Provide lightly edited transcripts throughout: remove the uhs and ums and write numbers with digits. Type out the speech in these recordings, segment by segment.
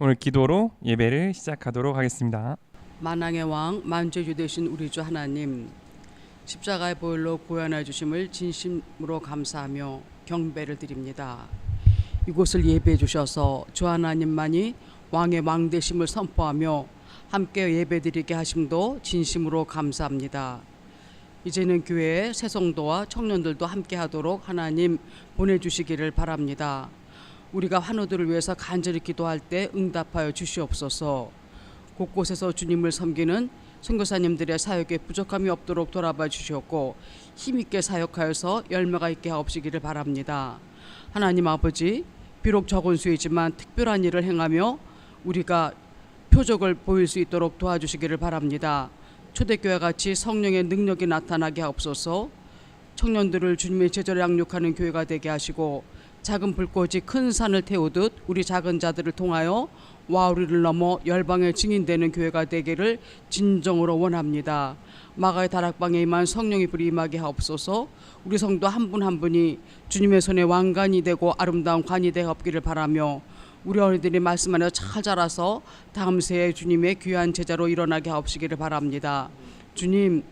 오늘 기도로 예배를 시작하도록 하겠습니다. 만왕의 왕 만주주 되신 우리 주 하나님, 십자가의 보혈로 구원해 주심을 진심으로 감사하며 경배를 드립니다. 이곳을 예배해 주셔서 주 하나님만이 왕의 왕 되심을 선포하며 함께 예배드리게 하심도 진심으로 감사합니다. 이제는 교회에 새 성도와 청년들도 함께 하도록 하나님 보내주시기를 바랍니다. 우리가 환우들을 위해서 간절히 기도할 때 응답하여 주시옵소서. 곳곳에서 주님을 섬기는 선교사님들의 사역에 부족함이 없도록 돌아봐 주시옵고 힘있게 사역하여서 열매가 있게 하옵시기를 바랍니다. 하나님 아버지, 비록 적은 수이지만 특별한 일을 행하며 우리가 표적을 보일 수 있도록 도와주시기를 바랍니다. 초대교회 같이 성령의 능력이 나타나게 하옵소서. 청년들을 주님의 제자로 양육하는 교회가 되게 하시고 작은 불꽃이 큰 산을 태우듯 우리 작은 자들을 통하여 와우리를 넘어 열방의 증인되는 교회가 되기를 진정으로 원합니다. 마가의 다락방에 임한 성령의 불이 임하게 하옵소서. 우리 성도 한 분 한 분이 주님의 손에 왕관이 되고 아름다운 관이 되어 없기를 바라며 우리 어린이들이 말씀 안에 잘 자라서 다음 세에 주님의 귀한 제자로 일어나게 하옵시기를 바랍니다. 주님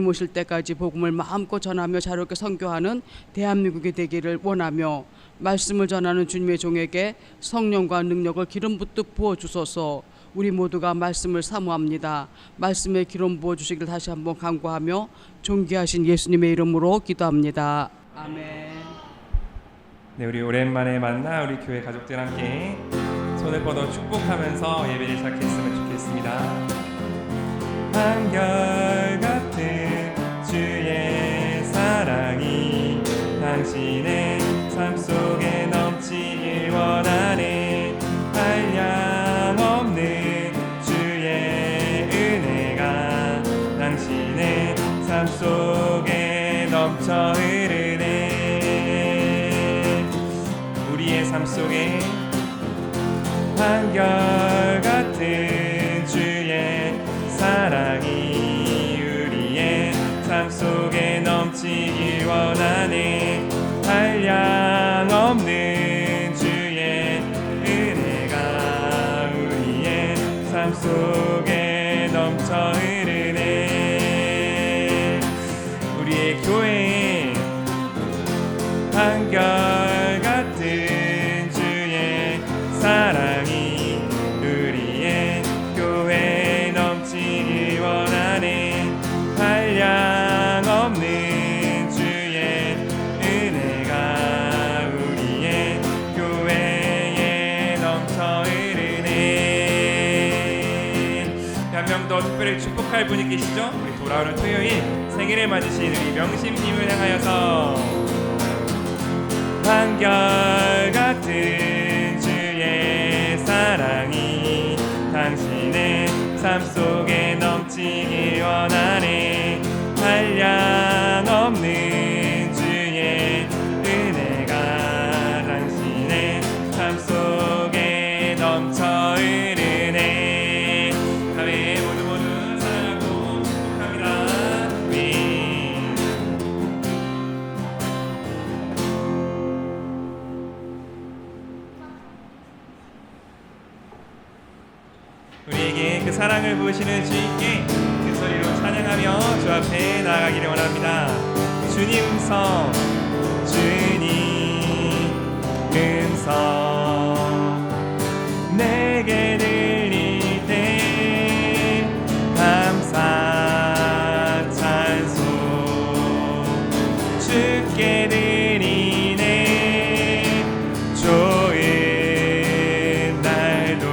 오실 때까지 복음을 마음껏 전하며 자유롭게 선교하는 대한민국이 되기를 원하며 말씀을 전하는 주님의 종에게 성령과 능력을 기름 붓듯 부어주소서. 우리 모두가 말씀을 사모합니다. 말씀에 기름 부어주시길 다시 한번 간구하며 존귀하신 예수님의 이름으로 기도합니다. 아멘. 네, 우리 오랜만에 만나 우리 교회 가족들 함께 손을 뻗어 축복하면서 예배를 시작했으면 좋겠습니다. 한결같은 주의 사랑이 당신의 삶 속에 넘치길 원하네. 한량없는 주의 은혜가 당신의 삶 속에 넘쳐 흐르네. 우리의 삶 속에 한결같은 주의 사랑이 우리의 삶 속에 넘치길 원하네. 한량없는 주의 은혜가 우리의 삶 속에 넘쳐 흐르네. 우리의 교회 한결같은 주의 사랑이 우리의 교회에 넘치길 원하네. 한량없는 주의 은혜가 우리의 교회에 넘쳐 흐르네. 한 명 더 특별히 축복할 분이 계시죠? 우리 돌아오는 토요일 생일을 맞으신 우리 명심님을 향하여서 한결같은 주의 사랑이 당신의 삶 속에 넘치길 원하네. 한량없는 주의 은혜가 당신의 삶 속에 넘쳐 흐르네. 다음에 모두 사랑하고 축복합니다. 우리에게 그 사랑을 부으시는 주님께 그 소리로 찬양하며 주 앞에 나아가기를 원합니다. 주님 음성, 주님 음성 내게 들릴 때 감사 찬송 주께 드리네. 좋은 날도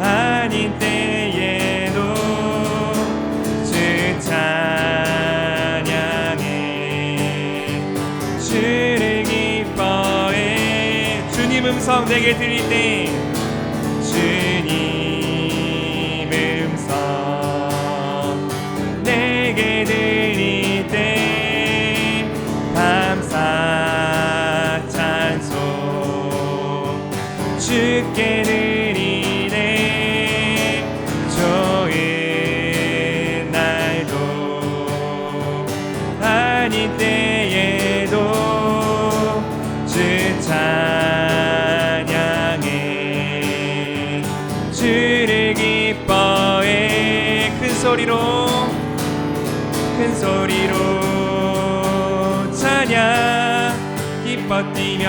아닌 때에도 주 찬양해 주를 기뻐해. 주님 음성 내게 들릴 때 주님 음성 내게 들릴 때 감사 찬송 주께 드리네. 좋은 날도 아닌 때에도 주 찬양해 큰 소리로 찬양 기뻐 뛰며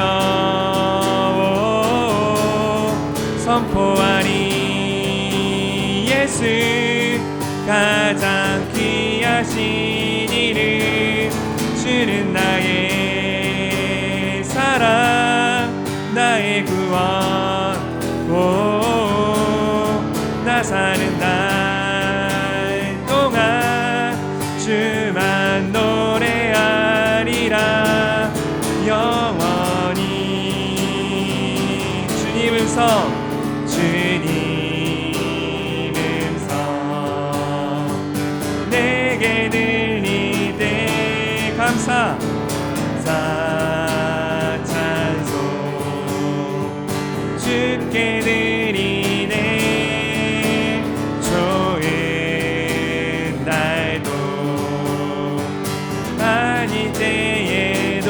선포하리 예수 가장 귀하신 이름 주는 나의 사랑 나의 구원 나 사는 날 동안 주만 노래하리라 영원히 주님 음성 내게 들리되 감사 찬송 주께 드리네 좋은 날도 아닐 때에도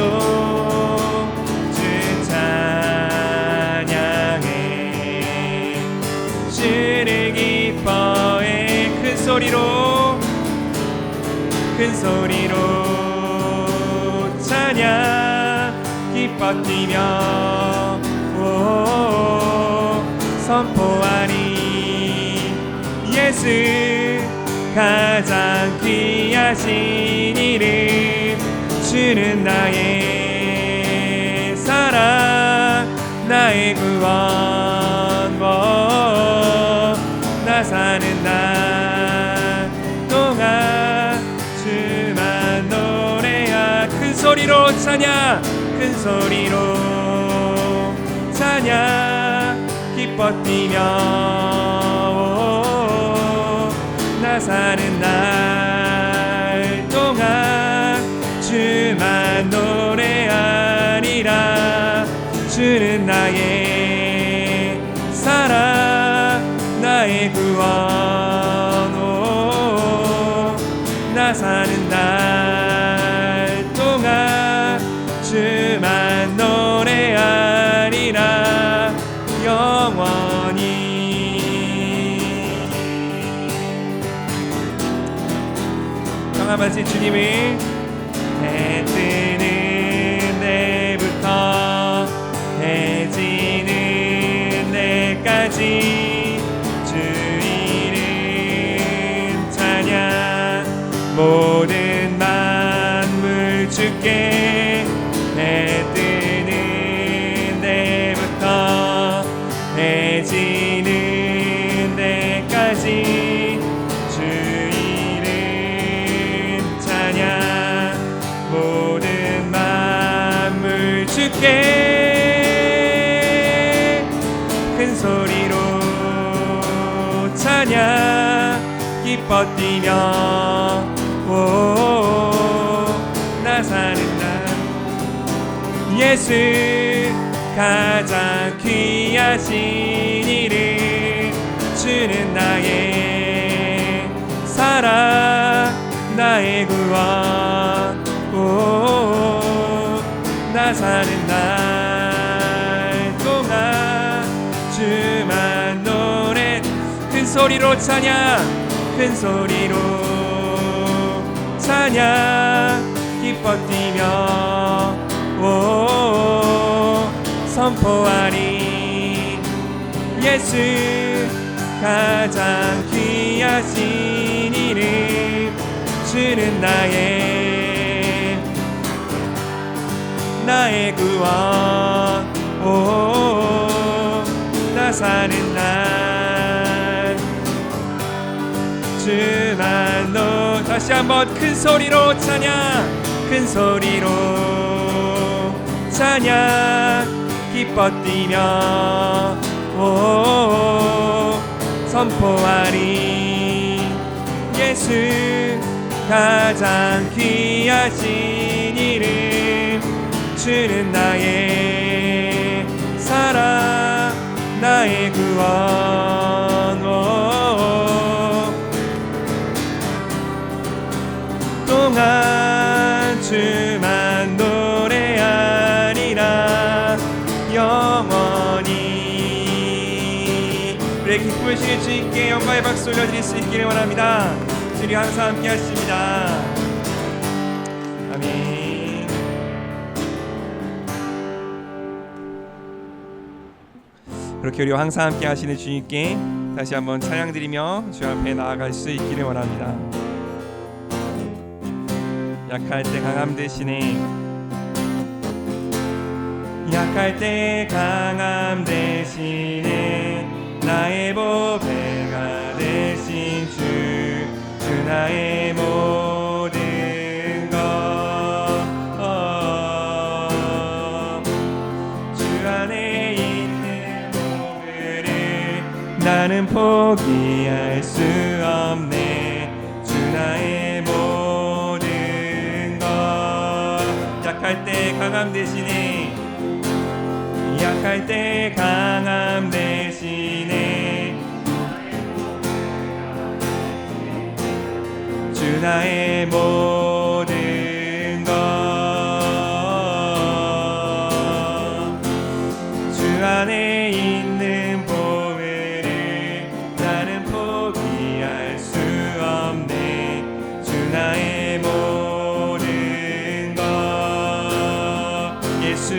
주 찬양해 주를 기뻐해 큰 소리로 찬양 기뻐 뛰며 선포하리 예수 가장 귀하신 이름 주는 나의 사랑 나의 구원 나 사는 날 동안 주만 노래하 큰 소리로 찬양 기뻐 뛰며 나 사는 날 동안 주만 노래하리라 주는 나의 사랑 나의 구원 나 사는 날 동안 주만 노래하리라 영원히 경험하신 주님을 해 뜨는 데부터 해 지는 데까지 주 이름 찬양 모든 만물 주께 해 뜨는 데부터 해 지는 데까지 주 이름 찬양 모든 만물 주께 큰 소리로 찬양 기뻐 뛰며 나 사는 날 예수 가장 귀하신 이름 주는 나의 사랑 나의 구원 나 사는 날 동안 주만 노래 큰 소리로 찬양 기뻐 뛰며 선포하리 예수 가장 귀하신 이름 주는 나의 구원 나 사는 날 주만 다시 한번 큰 소리로 찬양 기뻐 뛰며 선포하리 예수 가장 귀하신 이름 주는 나의 사랑 나의 구원 동안 주만 노래하리라 영원히 우리의 기쁨을 주신 주님께 영광의 박수 올려드릴 수 있기를 원합니다. 예수님 항상 함께 하십니다. 아멘. 그렇게 우리와 항상 함께 하시는 주님께 다시 한번 찬양드리며 주 앞에 나아갈 수 있기를 원합니다. 약할 때 강함 되시네. 약할 때 강함 대신에 나의 보배가 되신 주 나의 모든 것. 주 안에 있는 보배를 나는 포기할 수 없네. 주 나의 모든 것. 약할 때 강함 대신에 약할 때 강함 대신에 주 나의 모든 것. 주 안에 있는 보배를 나는 포기할 수 없네. 주 나의 모든 것. 예수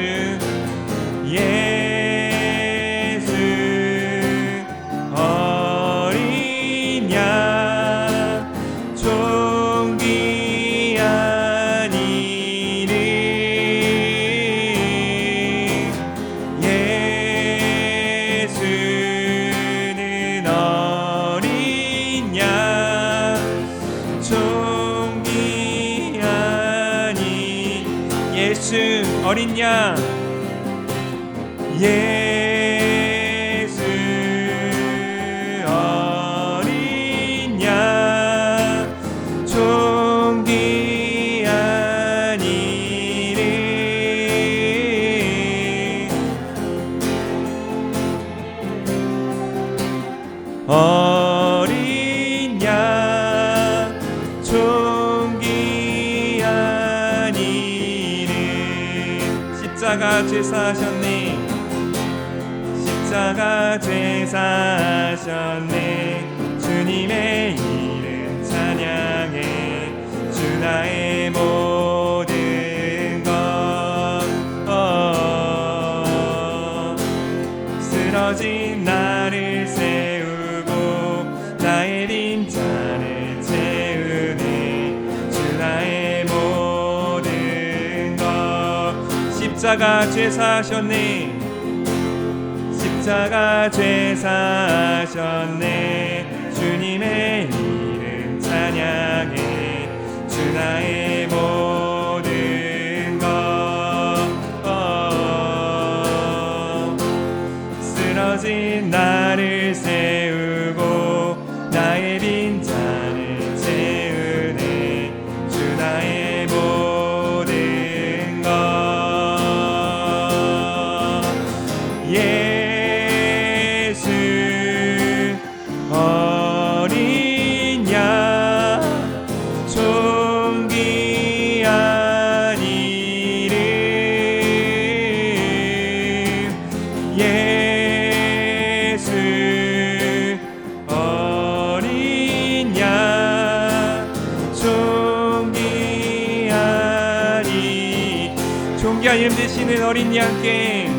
어린 양 존귀한 이름 예수는 어린 양 존귀한 이 예수 어린 양 예수 어린 양 존귀한 이름 어린 양 존귀한 이름 십자가 죄사하셨네. 십자가 죄사하셨네. 주님의 이름 찬양해. 주 나의 모든 것. 쓰러진 나를 세우고 나의 빈잔을 채우네. 주 나의 모든 것. 십자가 죄사하셨네. 십자가 죄사하셨네. 주님의 이름 찬양해. 주 나의 모든 것. 쓰러진 나를 세우고 나의 빈잔을 채우네. 주 나의 모든 것. 어린 양 존귀한 이름 예수 어린 양 존귀한 존귀한 이름 되시는 어린 양께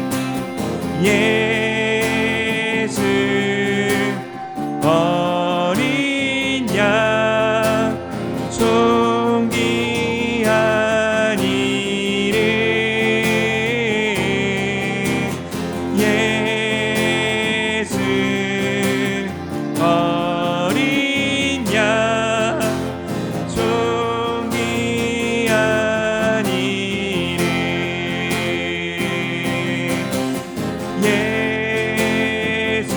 예수 어린 양 존귀한 이름 예수 어린 양 존귀한 이름 예수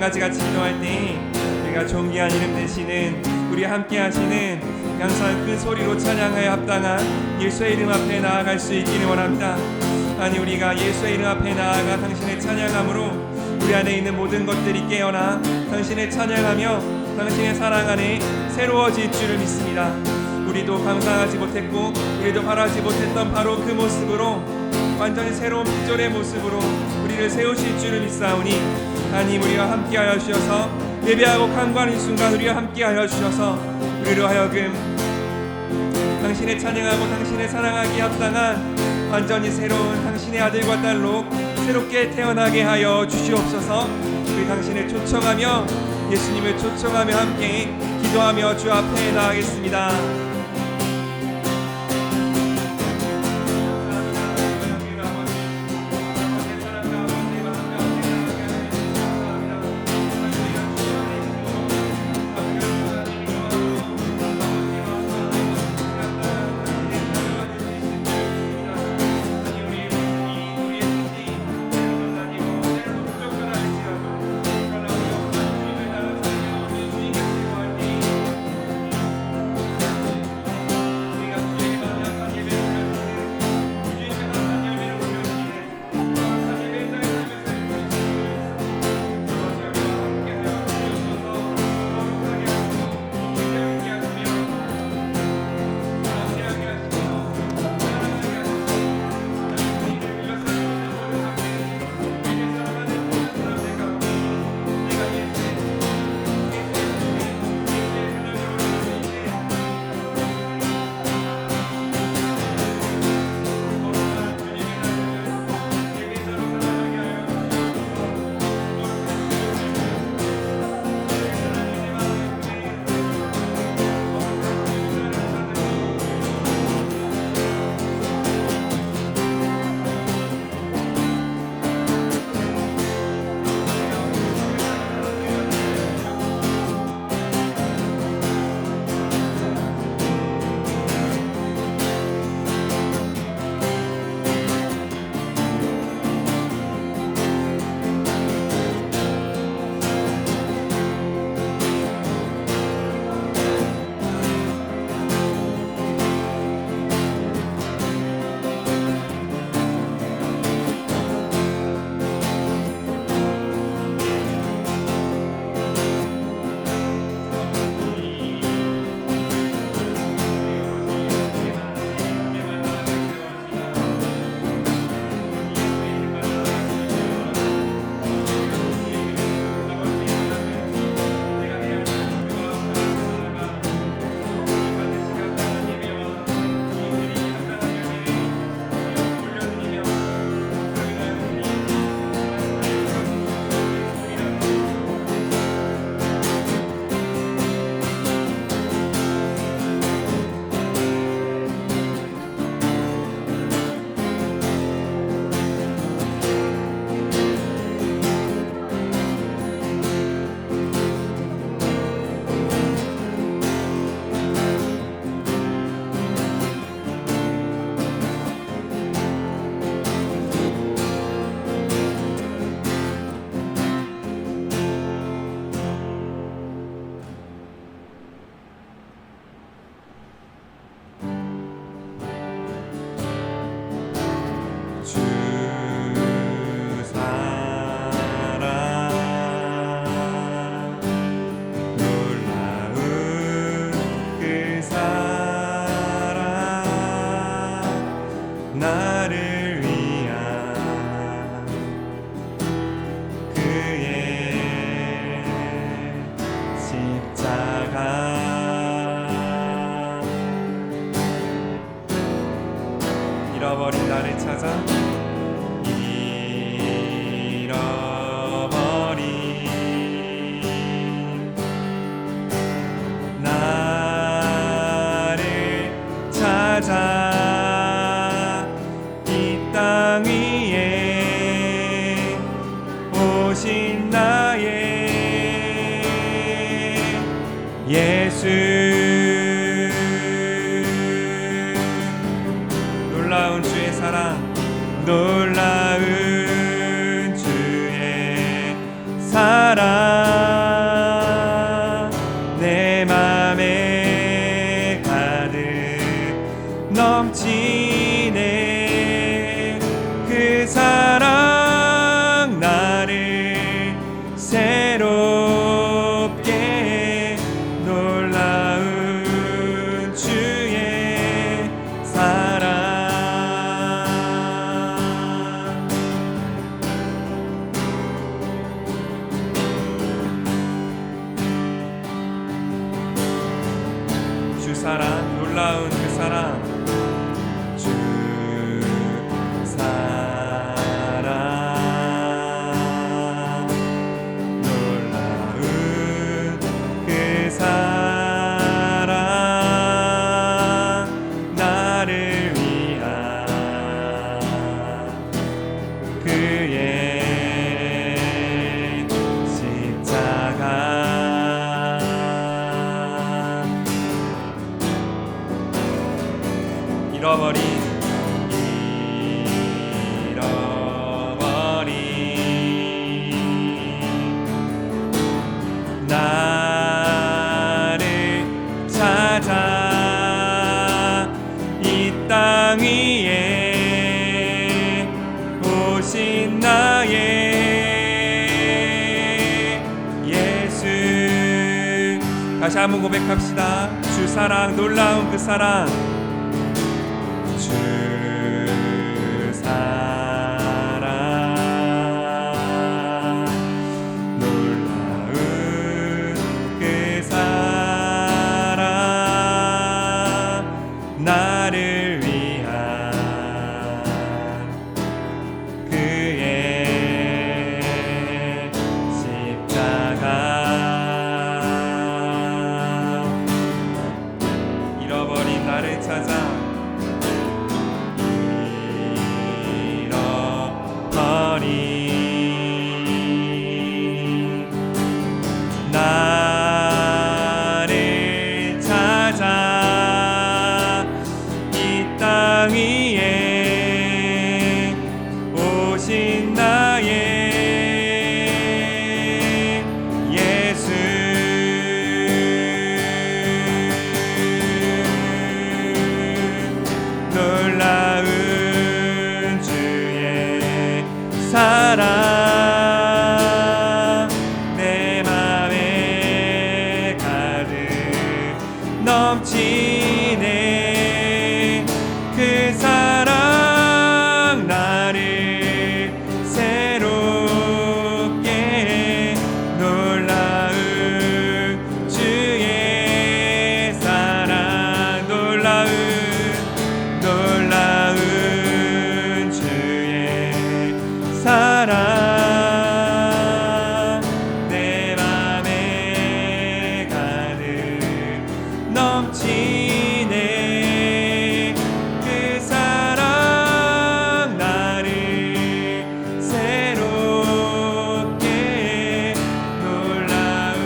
가지 같이 기도할 때 우리가 존귀한 이름 되시는 우리 함께 하시는 항상 큰 소리로 찬양하여 합당한 예수의 이름 앞에 나아갈 수 있기를 원합니다. 아니 우리가 예수의 이름 앞에 나아가 당신의 찬양함으로 우리 안에 있는 모든 것들이 깨어나 당신의 찬양하며 당신의 사랑 안에 새로워질 줄을 믿습니다. 우리도 감상하지 못했고 우리도 바라지 못했던 바로 그 모습으로 완전히 새로운 피조의 모습으로 우리를 세우실 줄을 믿사오니 하나님 우리와 함께하여 주셔서 예배하고 간구하는 순간 우리와 함께하여 주셔서 우리로 하여금 당신의 찬양하고 당신의 사랑하기에 합당한 완전히 새로운 당신의 아들과 딸로 새롭게 태어나게 하여 주시옵소서. 우리 당신을 초청하며 예수님을 초청하며 함께 기도하며 주 앞에 나아가겠습니다. 잃어버린 나를 찾아 잃어버린 나를 찾아 이 땅 위에 오신 나의 예수 놀라운 주의 사랑 놀라운 주의 사랑 내 맘에 가득 넘치네. 그 사랑 나를 새롭게 놀라운 주의 사랑. 주 사랑 놀라운 그 사랑. 주 사랑 놀라운 그 사랑 나를 위한 그의 십자가. 잃어버린 나를 찾아 이 땅 위에 오신 나의 예수. 다시 한번 고백합시다. 주 사랑 놀라운 그 사랑. 주 사랑 놀라운 그 사랑 나를 위한 그의 십자가. 잃어버린 나를 찾아 나를 찾아 이 땅 위에 오신 나의 예수. 놀라운 주의 사랑 내 맘에 가득 넘치네. 그 사랑 나를 새롭게 놀라운 주의 사랑. 놀라운 주의 사랑 내 맘에 가득 넘치네. 그 사랑 나를 새롭게 놀라운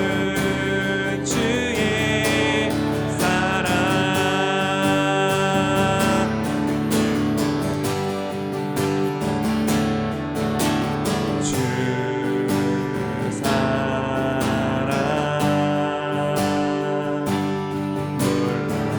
주의 사랑. 주 사랑 놀라운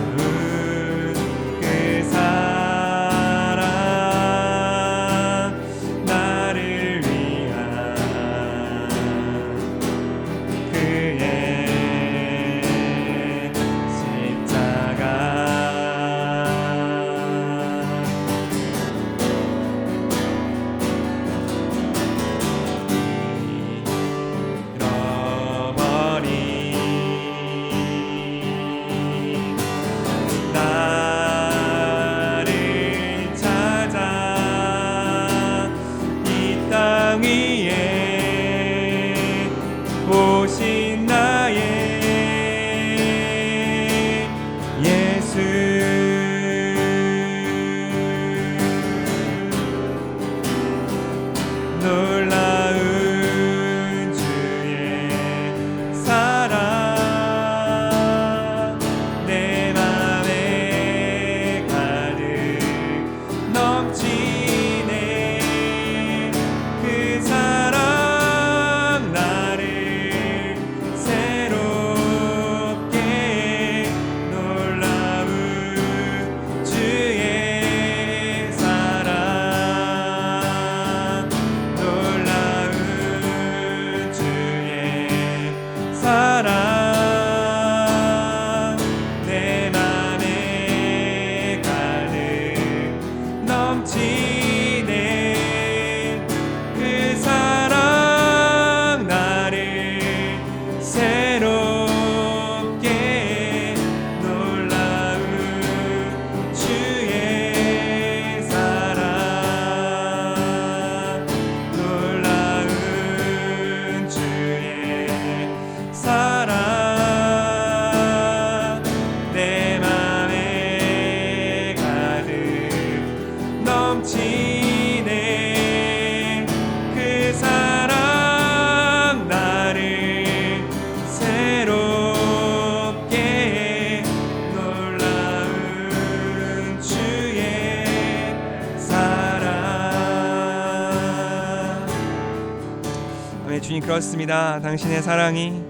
주님, 그렇습니다. 당신의 사랑이,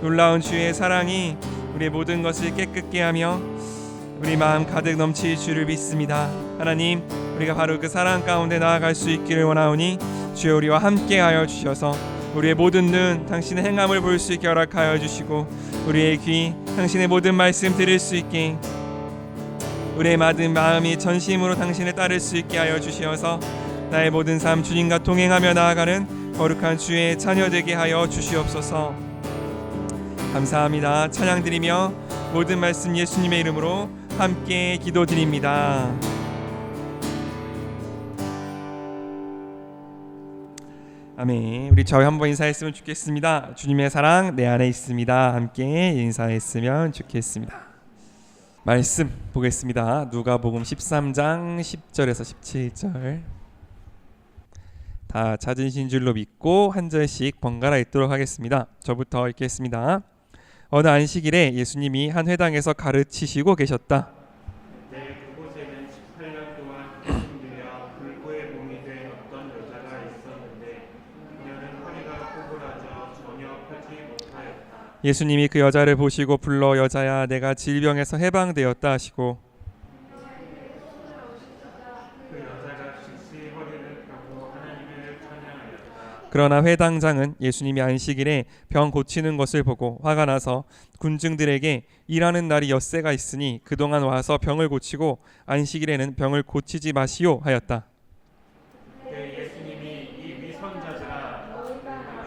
놀라운 주의 사랑이 우리의 모든 것을 깨끗게 하며 우리 마음 가득 넘칠 주를 믿습니다. 하나님, 우리가 바로 그 사랑 가운데 나아갈 수 있기를 원하오니 주여 우리와 함께하여 주셔서 우리의 모든 눈 당신의 행함을 볼 수 있게 허락하여 주시고 우리의 귀 당신의 모든 말씀 들을 수 있게, 우리의 모든 마음이 전심으로 당신을 따를 수 있게 하여 주시어서 나의 모든 삶 주님과 동행하며 나아가는 거룩한 주의 자녀 되게 하여 주시옵소서. 감사합니다. 찬양드리며 모든 말씀 예수님의 이름으로 함께 기도드립니다. 아멘. 우리 저희 한번 인사했으면 좋겠습니다. 주님의 사랑 내 안에 있습니다. 함께 인사했으면 좋겠습니다. 말씀 보겠습니다. 누가복음 13장 10절에서 17절. 다 찾으신 줄로 믿고 한 절씩 번갈아 읽도록 하겠습니다. 저부터 읽겠습니다. 어느 안식일에 예수님이 한 회당에서 가르치시고 계셨다. 그곳에는 18년 동안 힘들여 불구의 몸이 된 어떤 여자가 있었는데 그녀는 허리가 구부러져 전혀 펴지 못하였다. 예수님이 그 여자를 보시고 불러 여자야 내가 질병에서 해방되었다 하시고 그 여자가 즉시 허리를 펴고 하나님을 찬양하였다. 그러나 회당장은 예수님이 안식일에 병 고치는 것을 보고 화가 나서 군중들에게 일하는 날이 엿새가 있으니 그동안 와서 병을 고치고 안식일에는 병을 고치지 마시오 하였다. 그때 예수님이 이 위선자들아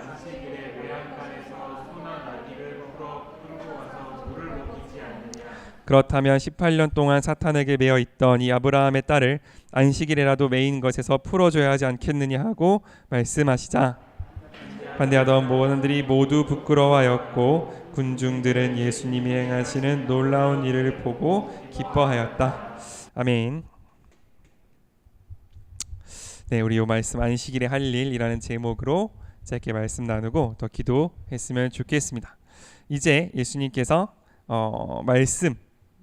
안식일에 외양간에서 소나 나귀를 풀어 끌고 와서 물을 먹이지 않느냐. 그렇다면 18년 동안 사탄에게 매여 있던 이 아브라함의 딸을 안식일에라도 매인 것에서 풀어줘야 하지 않겠느냐 하고 말씀하시자 반대하던 모원들이 모두 부끄러워하였고 군중들은 예수님이 행하시는 놀라운 일을 보고 기뻐하였다. 아멘. 네, 우리 이 말씀 안식일에 할 일이라는 제목으로 짧게 말씀 나누고 더 기도했으면 좋겠습니다. 이제 예수님께서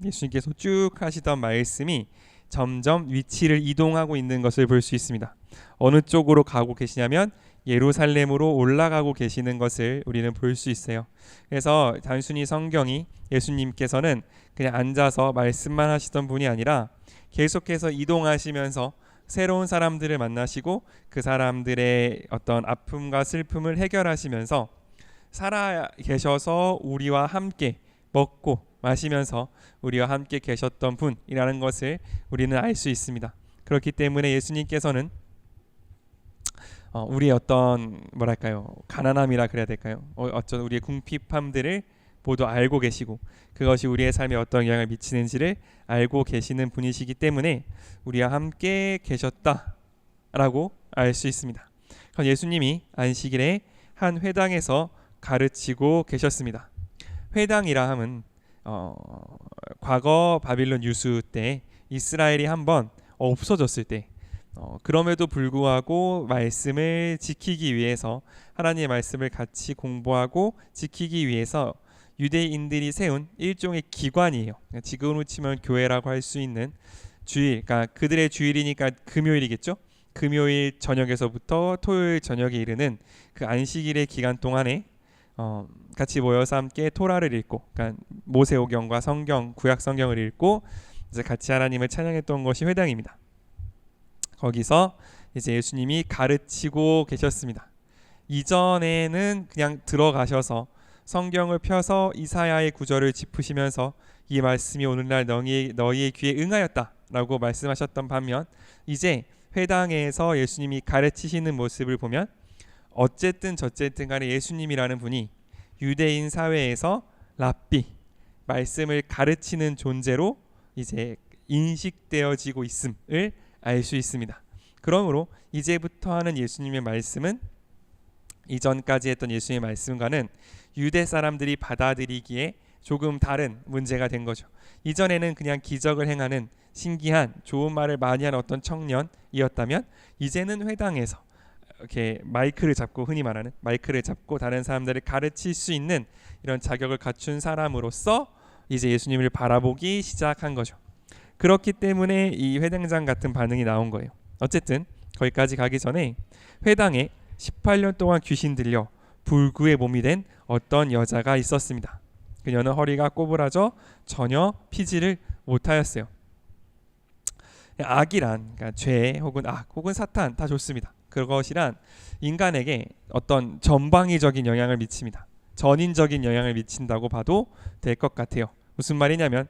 예수님께서 쭉 하시던 말씀이 점점 위치를 이동하고 있는 것을 볼 수 있습니다. 어느 쪽으로 가고 계시냐면 예루살렘으로 올라가고 계시는 것을 우리는 볼 수 있어요. 그래서 단순히 성경이 예수님께서는 그냥 앉아서 말씀만 하시던 분이 아니라 계속해서 이동하시면서 새로운 사람들을 만나시고 그 사람들의 어떤 아픔과 슬픔을 해결하시면서 살아 계셔서 우리와 함께 먹고 마시면서 우리와 함께 계셨던 분이라는 것을 우리는 알 수 있습니다. 그렇기 때문에 예수님께서는 우리의 어떤 가난함이라 그래야 될까요? 어떤 우리의 궁핍함들을 모두 알고 계시고 그것이 우리의 삶에 어떤 영향을 미치는지를 알고 계시는 분이시기 때문에 우리와 함께 계셨다라고 알 수 있습니다. 예수님이 안식일에 한 회당에서 가르치고 계셨습니다. 회당이라 함은 과거 바빌론 유수 때 이스라엘이 한번 없어졌을 때 그럼에도 불구하고 말씀을 지키기 위해서 하나님의 말씀을 같이 공부하고 지키기 위해서 유대인들이 세운 일종의 기관이에요. 지금으로 치면 교회라고 할 수 있는 주일, 그러니까 그들의 주일이니까 금요일이겠죠. 금요일 저녁에서부터 토요일 저녁에 이르는 그 안식일의 기간 동안에 같이 모여서 함께 토라를 읽고, 그러니까 모세오경과 성경, 구약 성경을 읽고 이제 같이 하나님을 찬양했던 것이 회당입니다. 거기서 이제 예수님이 가르치고 계셨습니다. 이전에는 그냥 들어가셔서 성경을 펴서 이사야의 구절을 짚으시면서 이 말씀이 오늘날 너희의 귀에 응하였다라고 말씀하셨던 반면 이제 회당에서 예수님이 가르치시는 모습을 보면 어쨌든 간에 예수님이라는 분이 유대인 사회에서 랍비, 말씀을 가르치는 존재로 이제 인식되어지고 있음을 알 수 있습니다. 그러므로 이제부터 하는 예수님의 말씀은 이전까지 했던 예수님의 말씀과는 유대 사람들이 받아들이기에 조금 다른 문제가 된 거죠. 이전에는 그냥 기적을 행하는 신기한 좋은 말을 많이 하는 어떤 청년이었다면 이제는 회당에서 이렇게 마이크를 잡고, 흔히 말하는 마이크를 잡고 다른 사람들을 가르칠 수 있는 이런 자격을 갖춘 사람으로서 이제 예수님을 바라보기 시작한 거죠. 그렇기 때문에 이 회당장 같은 반응이 나온 거예요. 어쨌든 거기까지 가기 전에 회당에 18년 동안 귀신 들려 불구의 몸이 된 어떤 여자가 있었습니다. 그녀는 허리가 꼬부라져 전혀 피지를 못하였어요. 악이란, 그러니까 죄 혹은 악 혹은 사탄 다 좋습니다. 그것이란 인간에게 어떤 전방위적인 영향을 미칩니다. 전인적인 영향을 미친다고 봐도 될 것 같아요. 무슨 말이냐면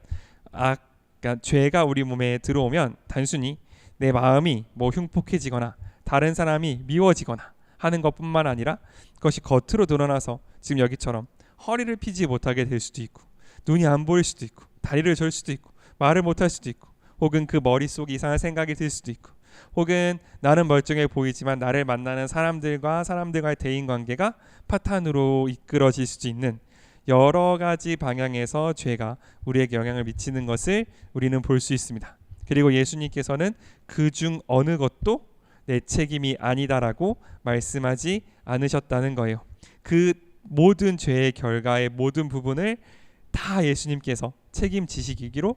그러니까 죄가 우리 몸에 들어오면 단순히 내 마음이 뭐 흉폭해지거나 다른 사람이 미워지거나 하는 것뿐만 아니라 그것이 겉으로 드러나서 지금 여기처럼 허리를 펴지 못하게 될 수도 있고, 눈이 안 보일 수도 있고, 다리를 절 수도 있고, 말을 못할 수도 있고, 혹은 그 머릿속에 이상한 생각이 들 수도 있고, 혹은 나는 멀쩡해 보이지만 나를 만나는 사람들과의 대인관계가 파탄으로 이끌어질 수도 있는 여러 가지 방향에서 죄가 우리에게 영향을 미치는 것을 우리는 볼 수 있습니다. 그리고 예수님께서는 그중 어느 것도 내 책임이 아니다라고 말씀하지 않으셨다는 거예요. 그 모든 죄의 결과의 모든 부분을 다 예수님께서 책임지시기로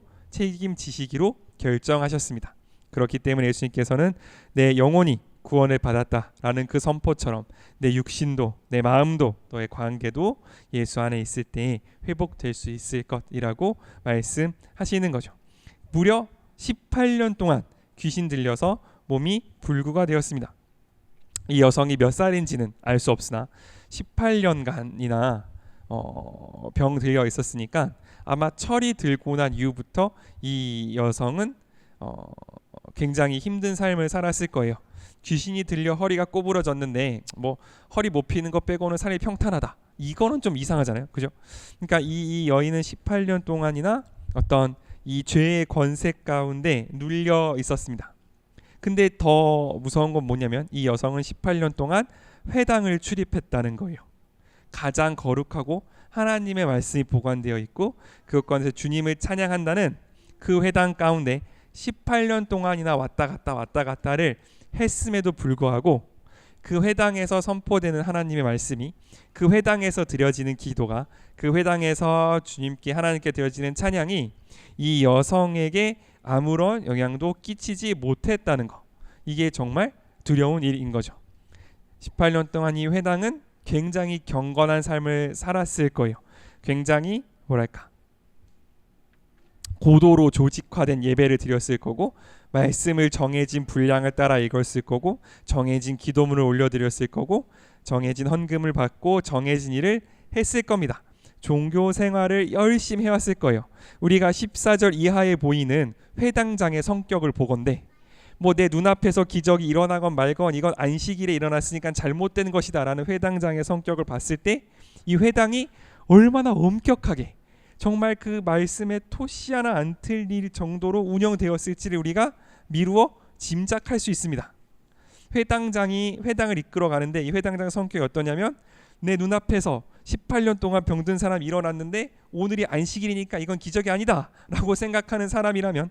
결정하셨습니다. 그렇기 때문에 예수님께서는 내 영혼이 구원을 받았다라는 그 선포처럼 내 육신도 내 마음도 너의 관계도 예수 안에 있을 때 회복될 수 있을 것이라고 말씀하시는 거죠. 무려 18년 동안 귀신 들려서 몸이 불구가 되었습니다. 이 여성이 몇 살인지는 알 수 없으나 18년간이나 병 들려 있었으니까 아마 철이 들고 난 이후부터 이 여성은 굉장히 힘든 삶을 살았을 거예요. 귀신이 들려 허리가 꼬부러졌는데 뭐 허리 못 피는 것 빼고는 삶이 평탄하다. 이거는 좀 이상하잖아요. 그죠? 그러니까 이 여인은 18년 동안이나 어떤 이 죄의 권세 가운데 눌려 있었습니다. 근데 더 무서운 건 뭐냐면 이 여성은 18년 동안 회당을 출입했다는 거예요. 가장 거룩하고 하나님의 말씀이 보관되어 있고 그것 가운데서 주님을 찬양한다는 그 회당 가운데 18년 동안이나 왔다 갔다를 했음에도 불구하고 그 회당에서 선포되는 하나님의 말씀이, 그 회당에서 드려지는 기도가, 그 회당에서 주님께 하나님께 드려지는 찬양이 이 여성에게 아무런 영향도 끼치지 못했다는 거, 이게 정말 두려운 일인 거죠. 18년 동안 이 회당은 굉장히 경건한 삶을 살았을 거예요. 굉장히 고도로 조직화된 예배를 드렸을 거고, 말씀을 정해진 분량을 따라 읽었을 거고, 정해진 기도문을 올려드렸을 거고, 정해진 헌금을 받고 정해진 일을 했을 겁니다. 종교 생활을 열심히 해왔을 거예요. 우리가 14절 이하에 보이는 회당장의 성격을 보건대 뭐 내 눈앞에서 기적이 일어나건 말건 이건 안식일에 일어났으니까 잘못된 것이다 라는 회당장의 성격을 봤을 때 이 회당이 얼마나 엄격하게 정말 그 말씀에 토시 하나 안 틀릴 정도로 운영되었을지를 우리가 미루어 짐작할 수 있습니다. 회당장이 회당을 이끌어 가는데 이 회당장 성격이 어떠냐면 내 눈앞에서 18년 동안 병든 사람이 일어났는데 오늘이 안식일이니까 이건 기적이 아니다 라고 생각하는 사람이라면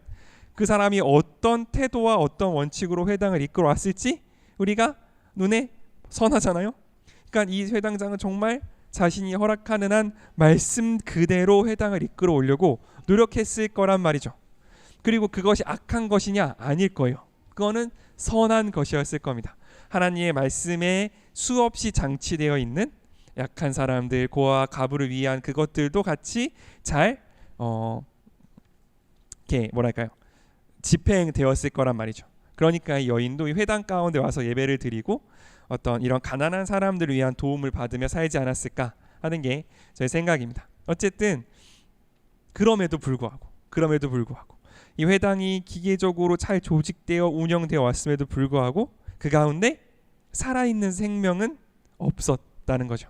그 사람이 어떤 태도와 어떤 원칙으로 회당을 이끌어 왔을지 우리가 눈에 선하잖아요. 그러니까 이 회당장은 정말 자신이 허락하는 한 말씀 그대로 회당을 이끌어 오려고 노력했을 거란 말이죠. 그리고 그것이 악한 것이냐? 아닐 거예요. 그거는 선한 것이었을 겁니다. 하나님의 말씀에 수없이 장치되어 있는 약한 사람들, 고아와 가부를 위한 그것들도 같이 잘 집행되었을 거란 말이죠. 그러니까 이 여인도 이 회당 가운데 와서 예배를 드리고 어떤 이런 가난한 사람들을 위한 도움을 받으며 살지 않았을까 하는 게 저의 생각입니다. 어쨌든 그럼에도 불구하고 이 회당이 기계적으로 잘 조직되어 운영되어 왔음에도 불구하고 그 가운데 살아있는 생명은 없었다는 거죠.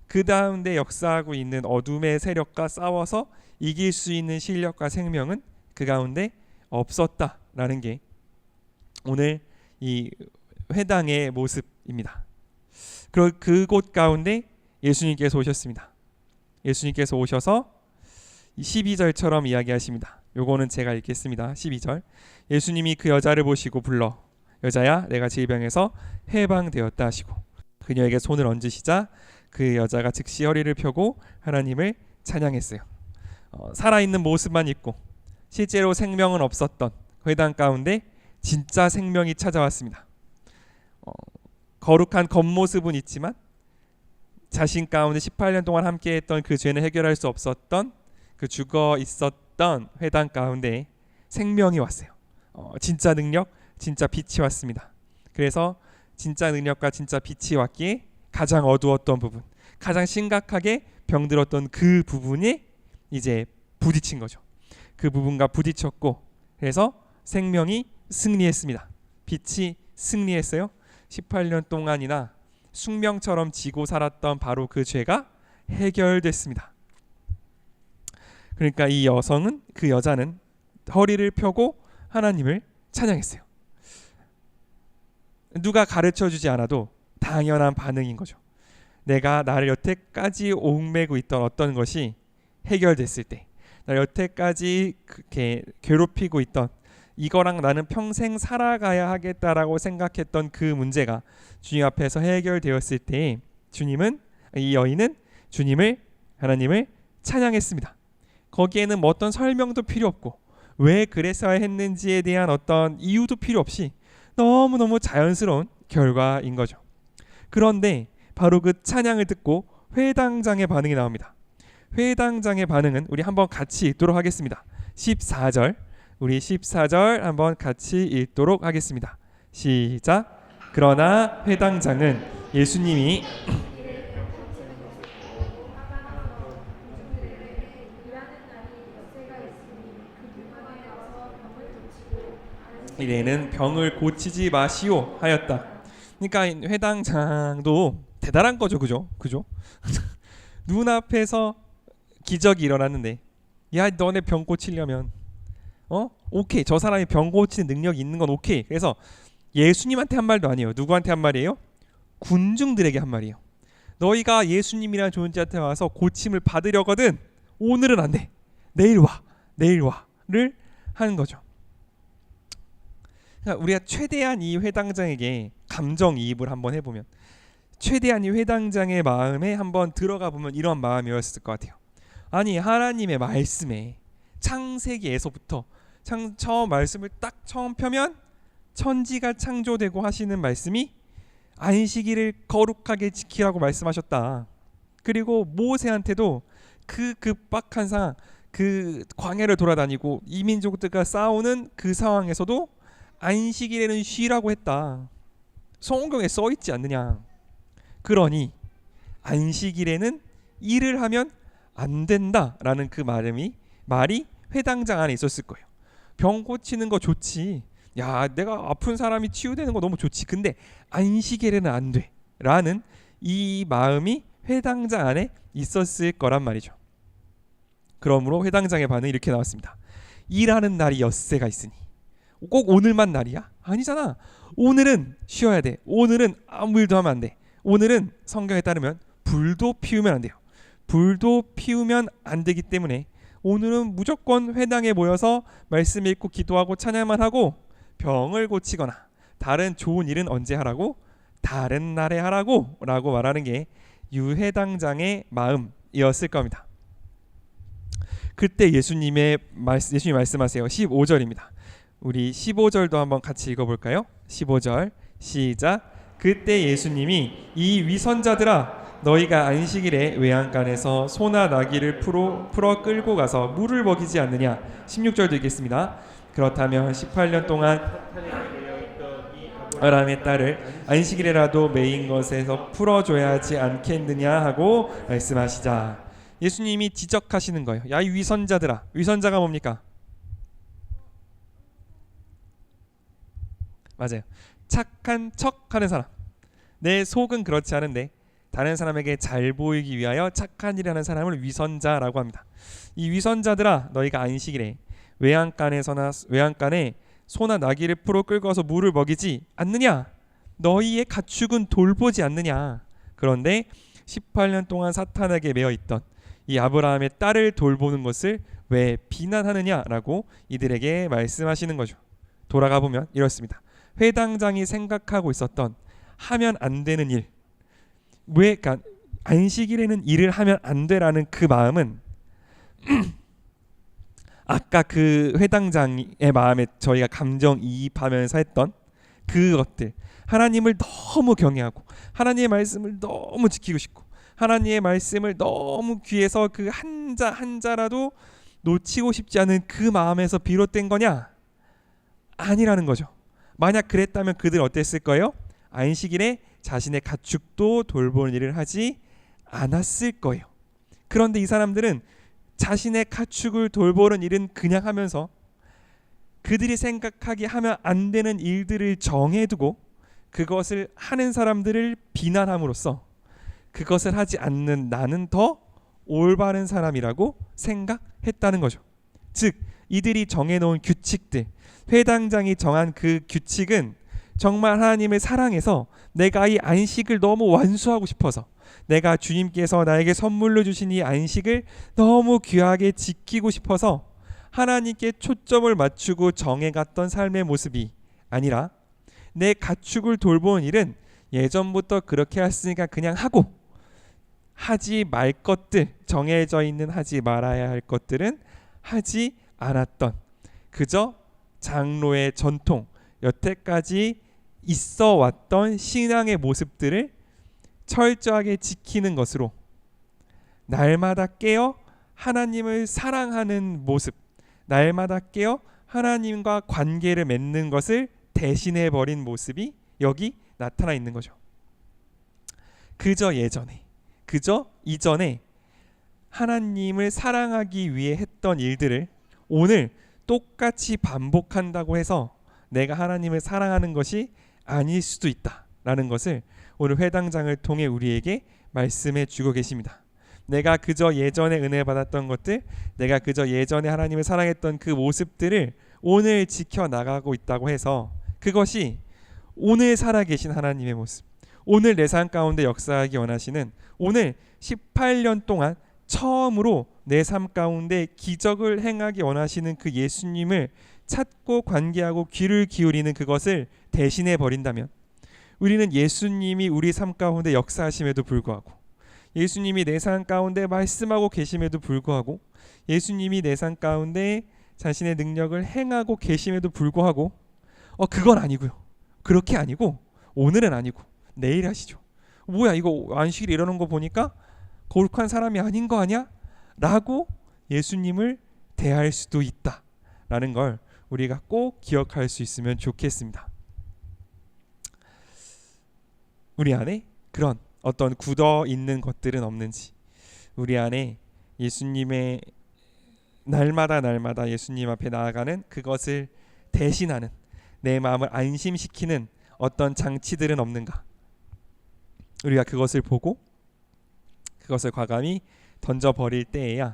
그 가운데 역사하고 있는 어둠의 세력과 싸워서 이길 수 있는 실력과 생명은 그 가운데 없었다라는 게 오늘 이 회당의 모습입니다. 그곳 가운데 예수님께서 오셨습니다. 예수님께서 오셔서 12절처럼 이야기하십니다. 요거는 제가 읽겠습니다. 12절. 예수님이 그 여자를 보시고 불러 여자야 내가 질병에서 해방되었다 하시고 그녀에게 손을 얹으시자 그 여자가 즉시 허리를 펴고 하나님을 찬양했어요. 살아있는 모습만 있고 실제로 생명은 없었던 회당 가운데 진짜 생명이 찾아왔습니다. 거룩한 겉모습은 있지만 자신 가운데 18년 동안 함께했던 그 죄는 해결할 수 없었던 그 죽어 있었던 회당 가운데 생명이 왔어요. 진짜 능력, 진짜 빛이 왔습니다. 그래서 진짜 능력과 진짜 빛이 왔기에 가장 어두웠던 부분, 가장 심각하게 병들었던 그 부분이 이제 부딪힌 거죠. 그 부분과 부딪혔고 그래서 생명이 승리했습니다. 빛이 승리했어요. 18년 동안이나 숙명처럼 지고 살았던 바로 그 죄가 해결됐습니다. 그러니까 이 여성은, 그 여자는 허리를 펴고 하나님을 찬양했어요. 누가 가르쳐주지 않아도 당연한 반응인 거죠. 내가 나를 여태까지 옥매고 있던 어떤 것이 해결됐을 때, 나를 여태까지 그렇게 괴롭히고 있던 이거랑 나는 평생 살아가야 하겠다라고 생각했던 그 문제가 주님 앞에서 해결되었을 때 이 여인은 주님을, 하나님을 찬양했습니다. 거기에는 뭐 어떤 설명도 필요 없고 왜 그랬어야 했는지에 대한 어떤 이유도 필요 없이 너무너무 자연스러운 결과인 거죠. 그런데 바로 그 찬양을 듣고 회당장의 반응이 나옵니다. 회당장의 반응은 우리 한번 같이 읽도록 하겠습니다. 14절, 우리 14절 한번 같이 읽도록 하겠습니다. 시작. 그러나 회당장은 예수님이 이래는 병을 고치지 마시오 하였다. 그러니까 회당장도 대단한 거죠, 그죠? 눈앞에서 기적이 일어났는데, 야, 너네 병 고치려면, 오케이, 저 사람이 병 고치는 능력이 있는 건 오케이. 그래서 예수님한테 한 말도 아니에요. 누구한테 한 말이에요? 군중들에게 한 말이에요. 너희가 예수님이라는 존재한테 와서 고침을 받으려거든 오늘은 안 돼. 내일 와를 하는 거죠. 그러니까 우리가 최대한 이 회당장에게 감정이입을 한번 해보면, 최대한 이 회당장의 마음에 한번 들어가 보면 이런 마음이었을 것 같아요. 아니, 하나님의 말씀에 창세기에서부터 처음 말씀을 딱 처음 펴면 천지가 창조되고 하시는 말씀이 안식일을 거룩하게 지키라고 말씀하셨다. 그리고 모세한테도 그 급박한 상황, 그 광야를 돌아다니고 이민족들과 싸우는 그 상황에서도 안식일에는 쉬라고 했다. 성경에 써 있지 않느냐. 그러니 안식일에는 일을 하면 안 된다라는 그 말이 회당장 안에 있었을 거예요. 병 고치는 거 좋지. 야, 내가 아픈 사람이 치유되는 거 너무 좋지. 근데 안식일에는 안 돼. 라는 이 마음이 회당장 안에 있었을 거란 말이죠. 그러므로 회당장의 반응이 이렇게 나왔습니다. 일하는 날이 엿새가 있으니. 꼭 오늘만 날이야? 아니잖아. 오늘은 쉬어야 돼. 오늘은 아무 일도 하면 안 돼. 오늘은 성경에 따르면 불도 피우면 안 돼요. 불도 피우면 안 되기 때문에 오늘은 무조건 회당에 모여서 말씀 읽고 기도하고 찬양만 하고 병을 고치거나 다른 좋은 일은 언제 하라고? 다른 날에 하라고 라고 말하는 게 유회당장의 마음이었을 겁니다. 그때 예수님이 말씀하세요. 15절입니다. 우리 15절도 한번 같이 읽어볼까요? 15절 시작. 그때 예수님이 이 위선자들아, 너희가 안식일에 외양간에서 소나 나귀를 풀어 끌고 가서 물을 먹이지 않느냐. 16절도 읽겠습니다. 그렇다면 18년 동안 아람의 딸을 안식일에라도 매인 것에서 풀어줘야 하지 않겠느냐 하고 말씀하시자. 예수님이 지적하시는 거예요. 야, 이 위선자들아. 위선자가 뭡니까? 맞아요. 착한 척하는 사람. 내 속은 그렇지 않은데 다른 사람에게 잘 보이기 위하여 착한 일을 하는 사람을 위선자라고 합니다. 이 위선자들아, 너희가 안식일에 외양간에 소나 나귀를 풀어 끌고 와서 물을 먹이지 않느냐. 너희의 가축은 돌보지 않느냐. 그런데 18년 동안 사탄에게 매여 있던 이 아브라함의 딸을 돌보는 것을 왜 비난하느냐라고 이들에게 말씀하시는 거죠. 돌아가 보면 이렇습니다. 회당장이 생각하고 있었던 하면 안 되는 일, 그러니까 안식일에는 일을 하면 안 되라는 그 마음은 아까 그 회당장의 마음에 저희가 감정이입하면서 했던 그것들, 하나님을 너무 경외하고 하나님의 말씀을 너무 지키고 싶고 하나님의 말씀을 너무 귀해서 그 한자라도 놓치고 싶지 않은 그 마음에서 비롯된 거냐? 아니라는 거죠. 만약 그랬다면 그들 어땠을 거예요? 안식일에 자신의 가축도 돌보는 일을 하지 않았을 거예요. 그런데 이 사람들은 자신의 가축을 돌보는 일은 그냥 하면서 그들이 생각하게 하면 안 되는 일들을 정해두고 그것을 하는 사람들을 비난함으로써 그것을 하지 않는 나는 더 올바른 사람이라고 생각했다는 거죠. 즉 이들이 정해놓은 규칙들, 회당장이 정한 그 규칙은 정말 하나님을 사랑해서 내가 이 안식을 너무 완수하고 싶어서 내가 주님께서 나에게 선물로 주신 이 안식을 너무 귀하게 지키고 싶어서 하나님께 초점을 맞추고 정해갔던 삶의 모습이 아니라 내 가축을 돌보는 일은 예전부터 그렇게 했으니까 그냥 하고 하지 말 것들, 정해져 있는 하지 말아야 할 것들은 하지 않았던 그저 장로의 전통, 여태까지 있어 왔던 신앙의 모습들을 철저하게 지키는 것으로 날마다 깨어 하나님을 사랑하는 모습, 날마다 깨어 하나님과 관계를 맺는 것을 대신해 버린 모습이 여기 나타나 있는 거죠. 그저 예전에, 그저 이전에 하나님을 사랑하기 위해 했던 일들을 오늘 똑같이 반복한다고 해서 내가 하나님을 사랑하는 것이 아닐 수도 있다라는 것을 오늘 회당장을 통해 우리에게 말씀해 주고 계십니다. 내가 그저 예전에 은혜 받았던 것들, 내가 그저 예전에 하나님을 사랑했던 그 모습들을 오늘 지켜나가고 있다고 해서 그것이 오늘 살아계신 하나님의 모습, 오늘 내 삶 가운데 역사하기 원하시는, 오늘 18년 동안 처음으로 내 삶 가운데 기적을 행하기 원하시는 그 예수님을 찾고 관계하고 귀를 기울이는 그것을 대신해 버린다면 우리는 예수님이 우리 삶 가운데 역사하심에도 불구하고, 예수님이 내 삶 가운데 말씀하고 계심에도 불구하고, 예수님이 내 삶 가운데 자신의 능력을 행하고 계심에도 불구하고 그건 아니고요. 그렇게 아니고, 오늘은 아니고 내일 하시죠. 뭐야 이거 안식일 이러는 거 보니까 거룩한 사람이 아닌 거 아니야? 라고 예수님을 대할 수도 있다라는 걸 우리가 꼭 기억할 수 있으면 좋겠습니다. 우리 안에 그런 어떤 굳어 있는 것들은 없는지, 우리 안에 예수님의 날마다 예수님 앞에 나아가는 그것을 대신하는, 내 마음을 안심시키는 어떤 장치들은 없는가? 우리가 그것을 보고 그것을 과감히 던져버릴 때에야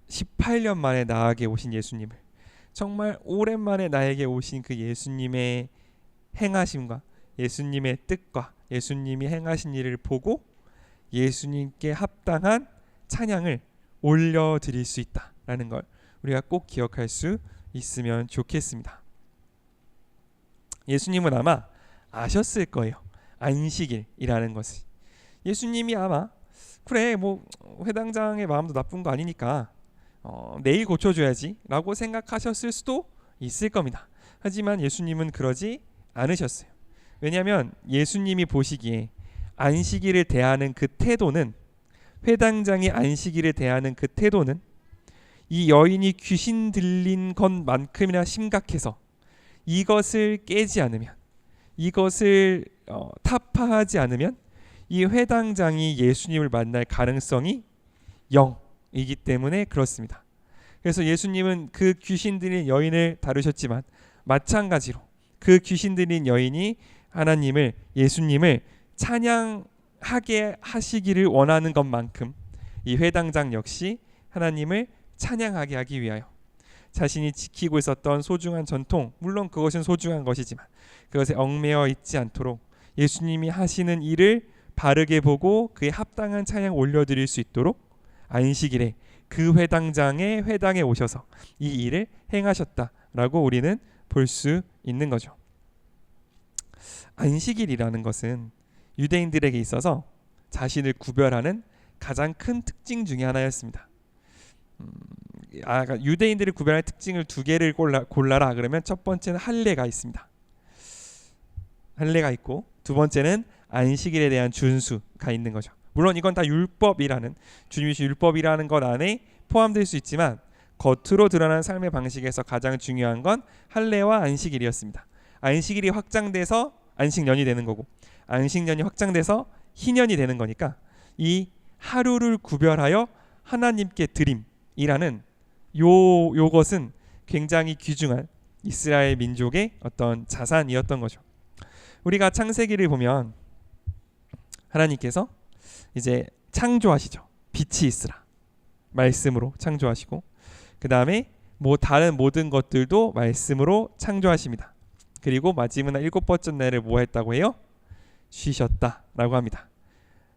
18년 만에 나에게 오신 예수님을, 정말 오랜만에 나에게 오신 그 예수님의 행하심과 예수님의 뜻과 예수님이 행하신 일을 보고 예수님께 합당한 찬양을 올려드릴 수 있다라는 걸 우리가 꼭 기억할 수 있으면 좋겠습니다. 예수님은 아마 아셨을 거예요. 안식일이라는 것을. 예수님이 아마 그래 뭐 회당장의 마음도 나쁜 거 아니니까 내일 고쳐줘야지 라고 생각하셨을 수도 있을 겁니다. 하지만 예수님은 그러지 않으셨어요. 왜냐하면 예수님이 보시기에 안식일을 대하는 그 태도는, 회당장이 안식일을 대하는 그 태도는 이 여인이 귀신 들린 것만큼이나 심각해서 이것을 깨지 않으면, 이것을 타파하지 않으면 이 회당장이 예수님을 만날 가능성이 0이기 때문에 그렇습니다. 그래서 예수님은 그 귀신 들린 여인을 다루셨지만 마찬가지로 그 귀신 들린 여인이 하나님을, 예수님을 찬양하게 하시기를 원하는 것만큼 이 회당장 역시 하나님을 찬양하게 하기 위하여 자신이 지키고 있었던 소중한 전통, 물론 그것은 소중한 것이지만 그것에 얽매여 있지 않도록 예수님이 하시는 일을 바르게 보고 그에 합당한 찬양 올려드릴 수 있도록 안식일에 그 회당장의 회당에 오셔서 이 일을 행하셨다라고 우리는 볼 수 있는 거죠. 안식일이라는 것은 유대인들에게 있어서 자신을 구별하는 가장 큰 특징 중에 하나였습니다. 유대인들을 구별하는 특징을 두 개를 골라라 그러면 첫 번째는 할례가 있습니다. 할례가 있고 두 번째는 안식일에 대한 준수가 있는 거죠. 물론 이건 다 율법이라는, 주님이 주신 율법이라는 것 안에 포함될 수 있지만 겉으로 드러나는 삶의 방식에서 가장 중요한 건 할례와 안식일이었습니다. 안식일이 확장돼서 안식년이 되는 거고, 안식년이 확장돼서 희년이 되는 거니까 이 하루를 구별하여 하나님께 드림이라는 요것은 굉장히 귀중한 이스라엘 민족의 어떤 자산이었던 거죠. 우리가 창세기를 보면 하나님께서 이제 창조하시죠. 빛이 있으라 말씀으로 창조하시고, 그 다음에 다른 모든 것들도 말씀으로 창조하십니다. 그리고 마지막 날 7번째 날을 뭐 했다고 해요? 쉬셨다라고 합니다.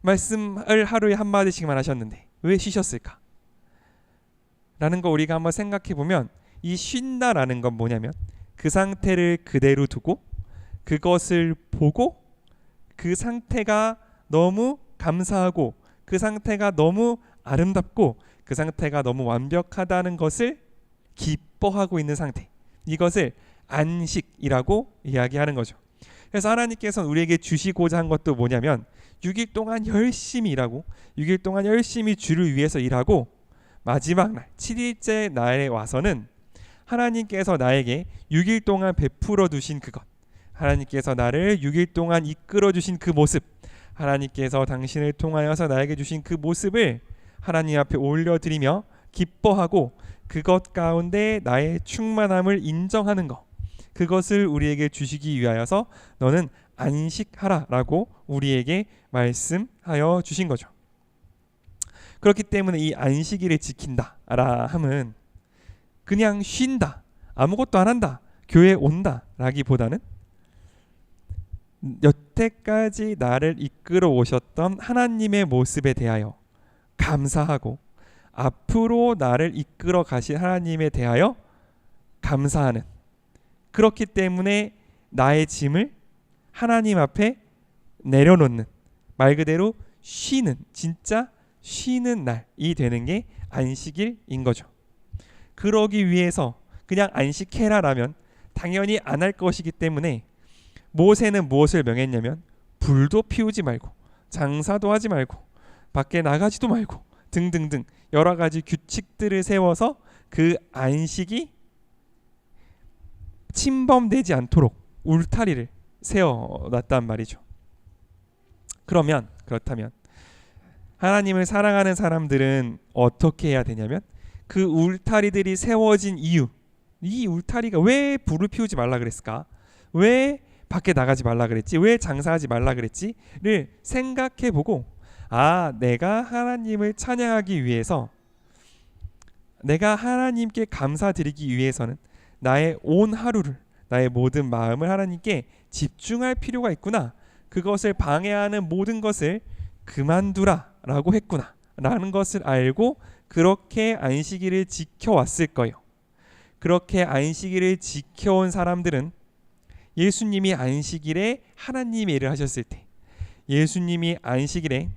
말씀을 하루에 한마디씩만 하셨는데 왜 쉬셨을까? 라는 거 우리가 한번 생각해 보면, 이 쉰다라는 건 뭐냐면 그 상태를 그대로 두고 그것을 보고 그 상태가 너무 감사하고 그 상태가 너무 아름답고 그 상태가 너무 완벽하다는 것을 기뻐하고 있는 상태, 이것을 안식이라고 이야기하는 거죠. 그래서 하나님께서는 우리에게 주시고자 한 것도 뭐냐면 6일 동안 열심히 일하고 6일 동안 열심히 주를 위해서 일하고 마지막 날 7일째 날에 와서는 하나님께서 나에게 6일 동안 베풀어 두신 그것, 하나님께서 나를 6일 동안 이끌어 주신 그 모습, 하나님께서 당신을 통하여서 나에게 주신 그 모습을 하나님 앞에 올려드리며 기뻐하고 그것 가운데 나의 충만함을 인정하는 것, 그것을 우리에게 주시기 위하여서 너는 안식하라라고 우리에게 말씀하여 주신 거죠. 그렇기 때문에 이 안식일을 지킨다라 함은 그냥 쉰다, 아무것도 안 한다, 교회 온다 라기보다는 여태까지 나를 이끌어 오셨던 하나님의 모습에 대하여 감사하고 앞으로 나를 이끌어 가실 하나님에 대하여 감사하는, 그렇기 때문에 나의 짐을 하나님 앞에 내려놓는, 말 그대로 쉬는, 진짜 쉬는 날이 되는 게 안식일인 거죠. 그러기 위해서 그냥 안식해라라면 당연히 안 할 것이기 때문에 모세는 무엇을 명했냐면 불도 피우지 말고 장사도 하지 말고 밖에 나가지도 말고 등등등 여러 가지 규칙들을 세워서 그 안식이 침범되지 않도록 울타리를 세워놨단 말이죠. 그렇다면 하나님을 사랑하는 사람들은 어떻게 해야 되냐면 그 울타리들이 세워진 이유, 이 울타리가 왜 불을 피우지 말라 그랬을까? 왜 밖에 나가지 말라 그랬지? 왜 장사하지 말라 그랬지?를 생각해보고, 내가 하나님을 찬양하기 위해서, 내가 하나님께 감사드리기 위해서는 나의 온 하루를, 나의 모든 마음을 하나님께 집중할 필요가 있구나, 그것을 방해하는 모든 것을 그만두라 라고 했구나 라는 것을 알고 그렇게 안식일을 지켜왔을 거예요. 그렇게 안식일을 지켜온 사람들은 예수님이 안식일에 하나님의 일을 하셨을 때, 예수님이 안식일에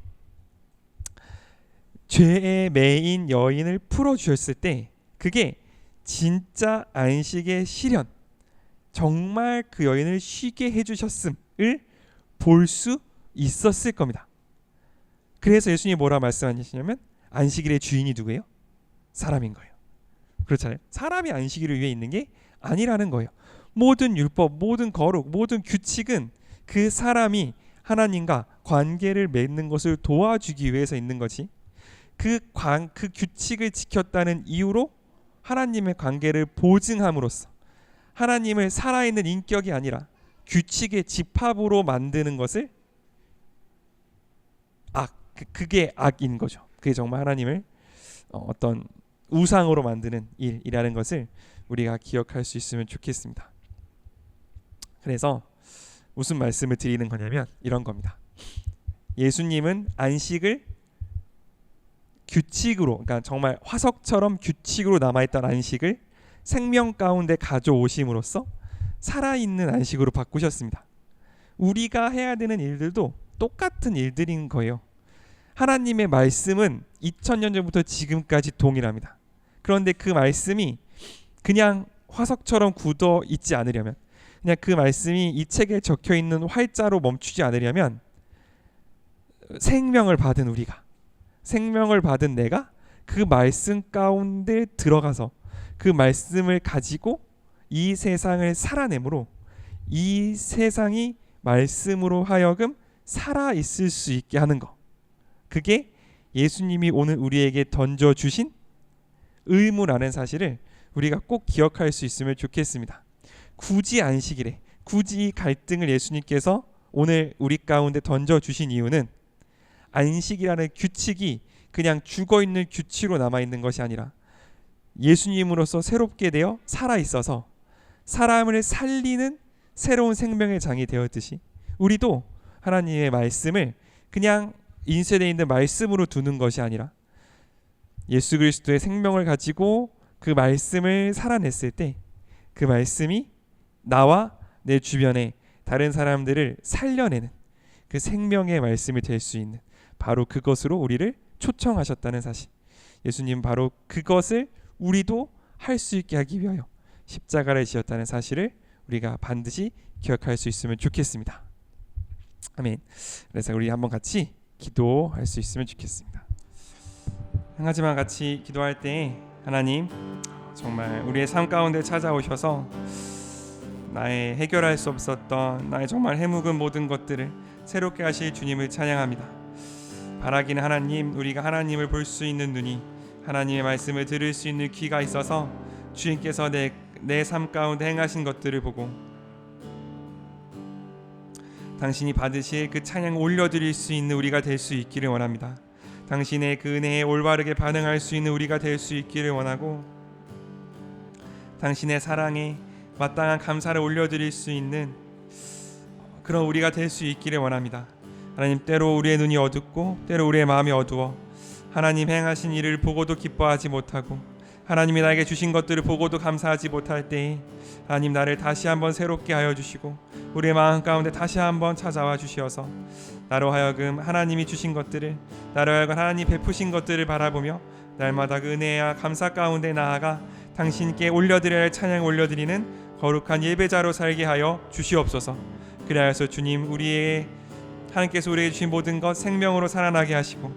죄에 매인 여인을 풀어주셨을 때, 그게 진짜 안식의 실현, 정말 그 여인을 쉬게 해주셨음을 볼 수 있었을 겁니다. 그래서 예수님이 뭐라 말씀하시냐면 안식일의 주인이 누구예요? 사람인 거예요. 그렇잖아요. 사람이 안식일을 위해 있는 게 아니라는 거예요. 모든 율법, 모든 거룩, 모든 규칙은 그 사람이 하나님과 관계를 맺는 것을 도와주기 위해서 있는 거지, 그 규칙을 지켰다는 이유로 하나님의 관계를 보증함으로써 하나님을 살아있는 인격이 아니라 규칙의 집합으로 만드는 것을 그게 악인 거죠. 그게 정말 하나님을 어떤 우상으로 만드는 일이라는 것을 우리가 기억할 수 있으면 좋겠습니다. 그래서 무슨 말씀을 드리는 거냐면 이런 겁니다. 예수님은 안식을 규칙으로, 그러니까 정말 화석처럼 규칙으로 남아있던 안식을 생명 가운데 가져오심으로써 살아있는 안식으로 바꾸셨습니다. 우리가 해야 되는 일들도 똑같은 일들인 거예요. 하나님의 말씀은 2000년 전부터 지금까지 동일합니다. 그런데 그 말씀이 그냥 화석처럼 굳어 있지 않으려면, 그냥 그 말씀이 이 책에 적혀 있는 활자로 멈추지 않으려면 생명을 받은 우리가, 생명을 받은 내가 그 말씀 가운데 들어가서 그 말씀을 가지고 이 세상을 살아내므로 이 세상이 말씀으로 하여금 살아 있을 수 있게 하는 것, 그게 예수님이 오늘 우리에게 던져주신 의무라는 사실을 우리가 꼭 기억할 수 있으면 좋겠습니다. 굳이 안식일에, 굳이 이 갈등을 예수님께서 오늘 우리 가운데 던져주신 이유는 안식이라는 규칙이 그냥 죽어있는 규칙으로 남아있는 것이 아니라 예수님으로서 새롭게 되어 살아있어서 사람을 살리는 새로운 생명의 장이 되었듯이 우리도 하나님의 말씀을 그냥 인쇄되어 있는 말씀으로 두는 것이 아니라 예수 그리스도의 생명을 가지고 그 말씀을 살아냈을 때 그 말씀이 나와 내 주변에 다른 사람들을 살려내는 그 생명의 말씀이 될 수 있는, 바로 그것으로 우리를 초청하셨다는 사실, 예수님 바로 그것을 우리도 할 수 있게 하기 위하여 십자가를 지었다는 사실을 우리가 반드시 기억할 수 있으면 좋겠습니다. 아멘. 그래서 우리 한번 같이 기도할 수 있으면 좋겠습니다. 한 가지만 같이 기도할 때, 하나님 정말 우리의 삶 가운데 찾아오셔서 나의 해결할 수 없었던 나의 정말 해묵은 모든 것들을 새롭게 하실 주님을 찬양합니다. 바라기는 하나님, 우리가 하나님을 볼 수 있는 눈이, 하나님의 말씀을 들을 수 있는 귀가 있어서 주님께서 내 삶 가운데 행하신 것들을 보고 당신이 받으실 그 찬양을 올려드릴 수 있는 우리가 될 수 있기를 원합니다. 당신의 그 은혜에 올바르게 반응할 수 있는 우리가 될 수 있기를 원하고, 당신의 사랑에 마땅한 감사를 올려드릴 수 있는 그런 우리가 될 수 있기를 원합니다. 하나님, 때로 우리의 눈이 어둡고 때로 우리의 마음이 어두워 하나님 행하신 일을 보고도 기뻐하지 못하고 하나님이 나에게 주신 것들을 보고도 감사하지 못할 때에 하나님, 나를 다시 한번 새롭게 하여 주시고 우리의 마음 가운데 다시 한번 찾아와 주시어서 나로 하여금 하나님이 주신 것들을, 나로 하여금 하나님 베푸신 것들을 바라보며 날마다 그 은혜와 감사 가운데 나아가 당신께 올려드려야 할 찬양을 올려드리는 거룩한 예배자로 살게 하여 주시옵소서. 그리하여서 주님, 하나님께서 우리에게 주신 모든 것 생명으로 살아나게 하시고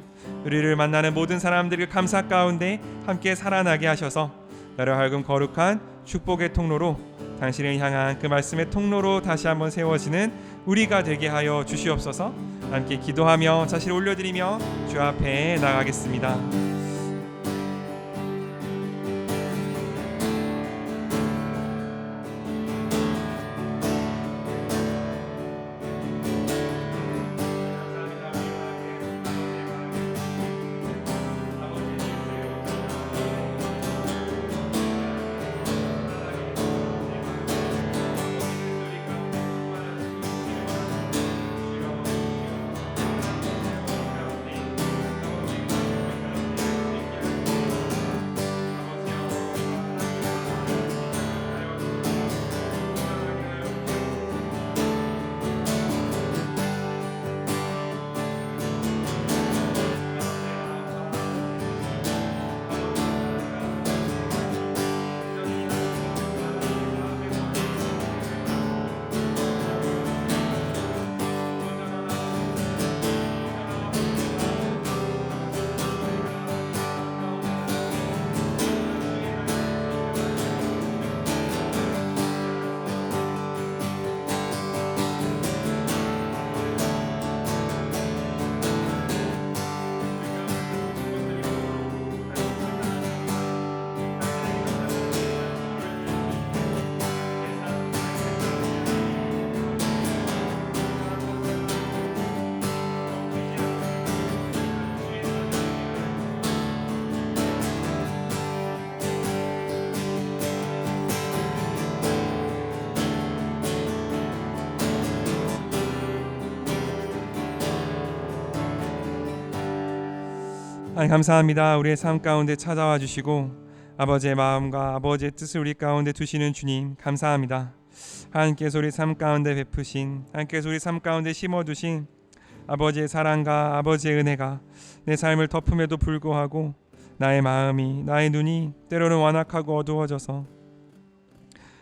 우리를 만나는 모든 사람들을 감사 가운데 함께 살아나게 하셔서 나로 하여금 거룩한 축복의 통로로, 당신을 향한 그 말씀의 통로로 다시 한번 세워지는 우리가 되게 하여 주시옵소서. 함께 기도하며 자신을 올려드리며 주 앞에 나가겠습니다. 하나님 감사합니다. 우리의 삶 가운데 찾아와 주시고 아버지의 마음과 아버지의 뜻을 우리 가운데 두시는 주님 감사합니다. 하나님께서 우리 삶 가운데 베푸신, 하나님께서 우리 삶 가운데 심어두신 아버지의 사랑과 아버지의 은혜가 내 삶을 덮음에도 불구하고 나의 마음이, 나의 눈이 때로는 완악하고 어두워져서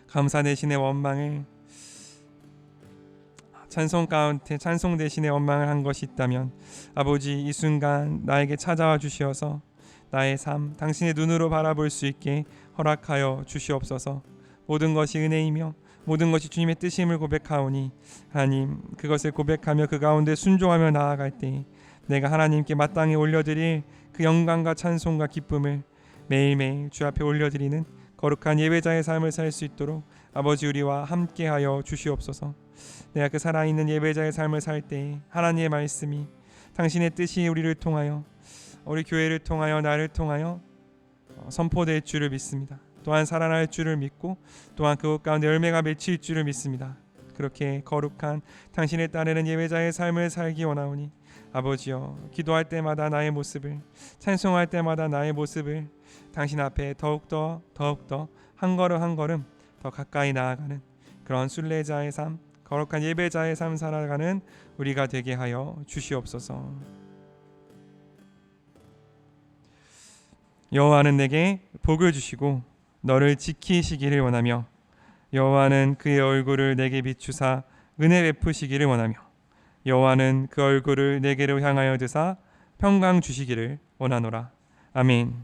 감사 대신에 원망을 찬송 가운데 찬송 대신에 원망을 한 것이 있다면 아버지 이 순간 나에게 찾아와 주시어서 나의 삶 당신의 눈으로 바라볼 수 있게 허락하여 주시옵소서. 모든 것이 은혜이며 모든 것이 주님의 뜻임을 고백하오니 하나님 그것을 고백하며 그 가운데 순종하며 나아갈 때 내가 하나님께 마땅히 올려드릴 그 영광과 찬송과 기쁨을 매일매일 주 앞에 올려드리는 거룩한 예배자의 삶을 살 수 있도록 아버지 우리와 함께하여 주시옵소서. 내가 그 살아있는 예배자의 삶을 살 때 하나님의 말씀이 당신의 뜻이 우리를 통하여 우리 교회를 통하여 나를 통하여 선포될 줄을 믿습니다. 또한 살아날 줄을 믿고 또한 그것 가운데 열매가 맺힐 줄을 믿습니다. 그렇게 거룩한 당신을 따르는 예배자의 삶을 살기 원하오니 아버지여 기도할 때마다 나의 모습을 찬송할 때마다 나의 모습을 당신 앞에 더욱더 한 걸음 한 걸음 더 가까이 나아가는 그런 순례자의 삶 거룩한 예배자의 삶 살아가는 우리가 되게 하여 주시옵소서. 여호와는 내게 복을 주시고 너를 지키시기를 원하며 여호와는 그의 얼굴을 내게 비추사 은혜 베푸시기를 원하며 여호와는 그 얼굴을 내게로 향하여 드사 평강 주시기를 원하노라. 아멘.